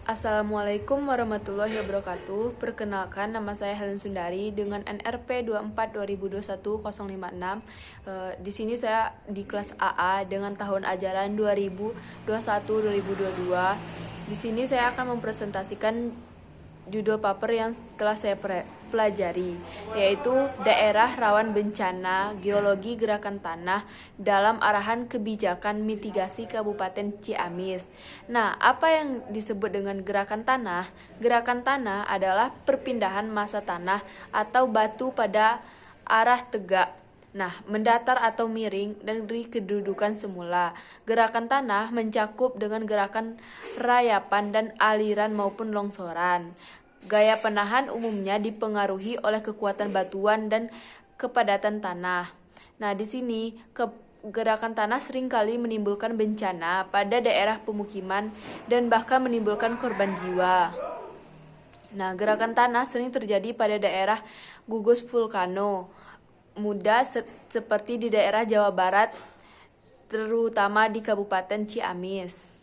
Assalamualaikum warahmatullahi wabarakatuh. Perkenalkan, nama saya Helen Sundari dengan NRP 24/2021-056. Di sini saya di kelas AA dengan tahun ajaran 2021-2022. Di sini saya akan mempresentasikan judul paper yang telah saya pelajari, yaitu daerah rawan bencana geologi gerakan tanah dalam arahan kebijakan mitigasi Kabupaten Ciamis. Nah, apa yang disebut dengan gerakan tanah? Gerakan tanah adalah perpindahan massa tanah atau batu pada arah tegak, mendatar atau miring dari kedudukan semula. Gerakan tanah mencakup dengan gerakan rayapan dan aliran maupun longsoran. Gaya penahan umumnya dipengaruhi oleh kekuatan batuan dan kepadatan tanah. Nah, di sini gerakan tanah seringkali menimbulkan bencana pada daerah pemukiman dan bahkan menimbulkan korban jiwa. Nah, gerakan tanah sering terjadi pada daerah gugus vulkano muda seperti di daerah Jawa Barat, terutama di Kabupaten Ciamis.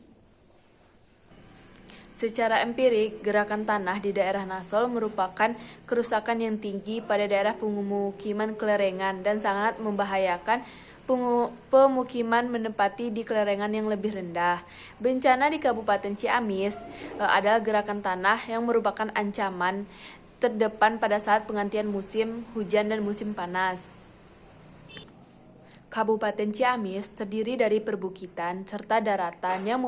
Secara empirik, gerakan tanah di daerah Nasol merupakan kerusakan yang tinggi pada daerah pemukiman kelerengan dan sangat membahayakan pemukiman menempati di kelerengan yang lebih rendah. Bencana di Kabupaten Ciamis adalah gerakan tanah yang merupakan ancaman terdepan pada saat penggantian musim hujan dan musim panas. Kabupaten Ciamis terdiri dari perbukitan serta daratan yang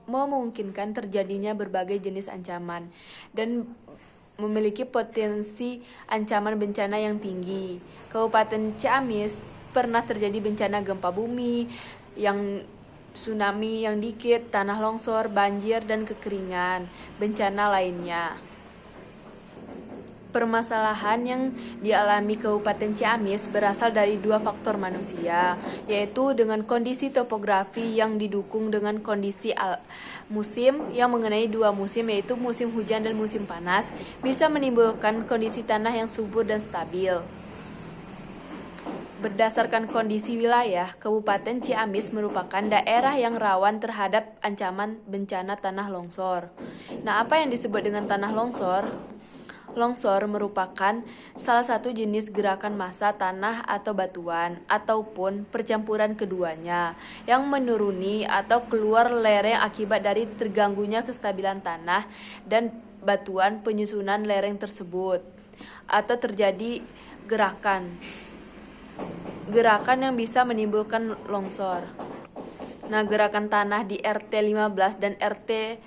memungkinkan terjadinya berbagai jenis ancaman dan memiliki potensi ancaman bencana yang tinggi. Kabupaten Ciamis pernah terjadi bencana gempa bumi, tsunami yang dikit, tanah longsor, banjir, dan kekeringan, bencana lainnya. Permasalahan yang dialami Kabupaten Ciamis berasal dari dua faktor manusia, yaitu dengan kondisi topografi yang didukung dengan kondisi musim yang mengenai dua musim, yaitu musim hujan dan musim panas, bisa menimbulkan kondisi tanah yang subur dan stabil. Berdasarkan kondisi wilayah, Kabupaten Ciamis merupakan daerah yang rawan terhadap ancaman bencana tanah longsor. Nah, apa yang disebut dengan tanah longsor? Longsor merupakan salah satu jenis gerakan massa tanah atau batuan, ataupun percampuran keduanya, yang menuruni atau keluar lereng akibat dari terganggunya kestabilan tanah dan batuan penyusunan lereng tersebut, atau terjadi gerakan yang bisa menimbulkan longsor. Nah, gerakan tanah di RT 15 dan RT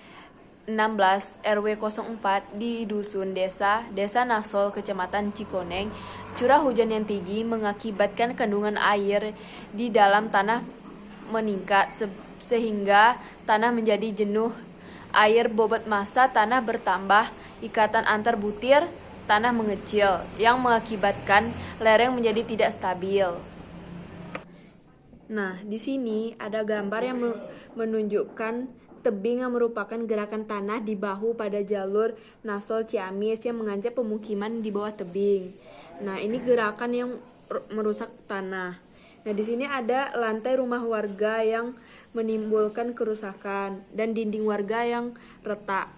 16 RW 04 di Dusun Desa Nasol, Kecamatan Cikoneng, curah hujan yang tinggi mengakibatkan kandungan air di dalam tanah meningkat sehingga tanah menjadi jenuh air, bobot massa tanah bertambah, ikatan antar butir tanah mengecil yang mengakibatkan lereng menjadi tidak stabil. Nah, di sini ada gambar yang menunjukkan tebing yang merupakan gerakan tanah di bahu pada jalur Nasol Ciamis yang mengancam pemukiman di bawah tebing. Nah, ini gerakan yang merusak tanah. Nah, di sini ada lantai rumah warga yang menimbulkan kerusakan dan dinding warga yang retak.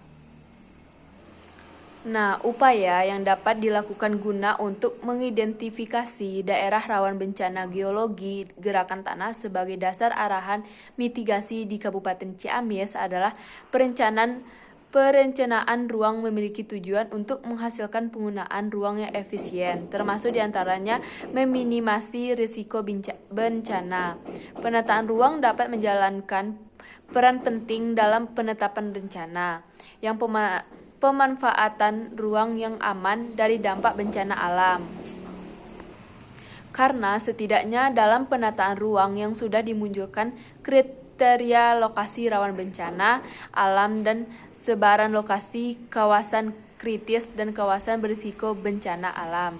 Nah, upaya yang dapat dilakukan guna untuk mengidentifikasi daerah rawan bencana geologi gerakan tanah sebagai dasar arahan mitigasi di Kabupaten Ciamis adalah perencanaan ruang memiliki tujuan untuk menghasilkan penggunaan ruang yang efisien, termasuk diantaranya meminimasi risiko bencana. Penataan ruang dapat menjalankan peran penting dalam penetapan rencana yang pemanfaatan ruang yang aman dari dampak bencana alam. Karena setidaknya dalam penataan ruang yang sudah dimunculkan kriteria lokasi rawan bencana alam dan sebaran lokasi kawasan kritis dan kawasan berisiko bencana alam.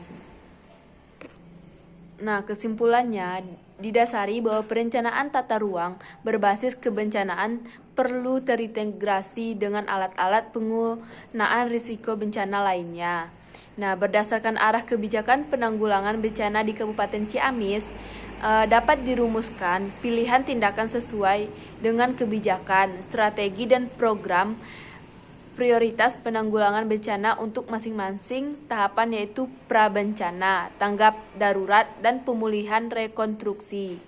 Nah, kesimpulannya didasari bahwa perencanaan tata ruang berbasis kebencanaan perlu terintegrasi dengan alat-alat penggunaan risiko bencana lainnya. Nah, berdasarkan arah kebijakan penanggulangan bencana di Kabupaten Ciamis, dapat dirumuskan pilihan tindakan sesuai dengan kebijakan, strategi, dan program prioritas penanggulangan bencana untuk masing-masing tahapan, yaitu prabencana, tanggap darurat, dan pemulihan rekonstruksi.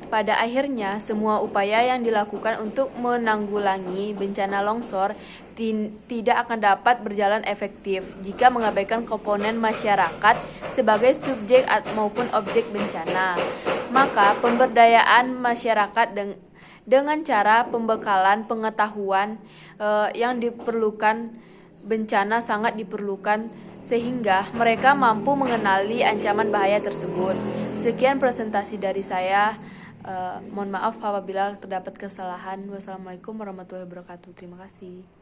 Pada akhirnya, semua upaya yang dilakukan untuk menanggulangi bencana longsor tidak akan dapat berjalan efektif jika mengabaikan komponen masyarakat sebagai subjek maupun objek bencana. Maka, pemberdayaan masyarakat dengan cara pembekalan pengetahuan yang diperlukan bencana sangat diperlukan, sehingga mereka mampu mengenali ancaman bahaya tersebut. Sekian presentasi dari saya. Mohon maaf apabila terdapat kesalahan. Wassalamualaikum warahmatullahi wabarakatuh. Terima kasih.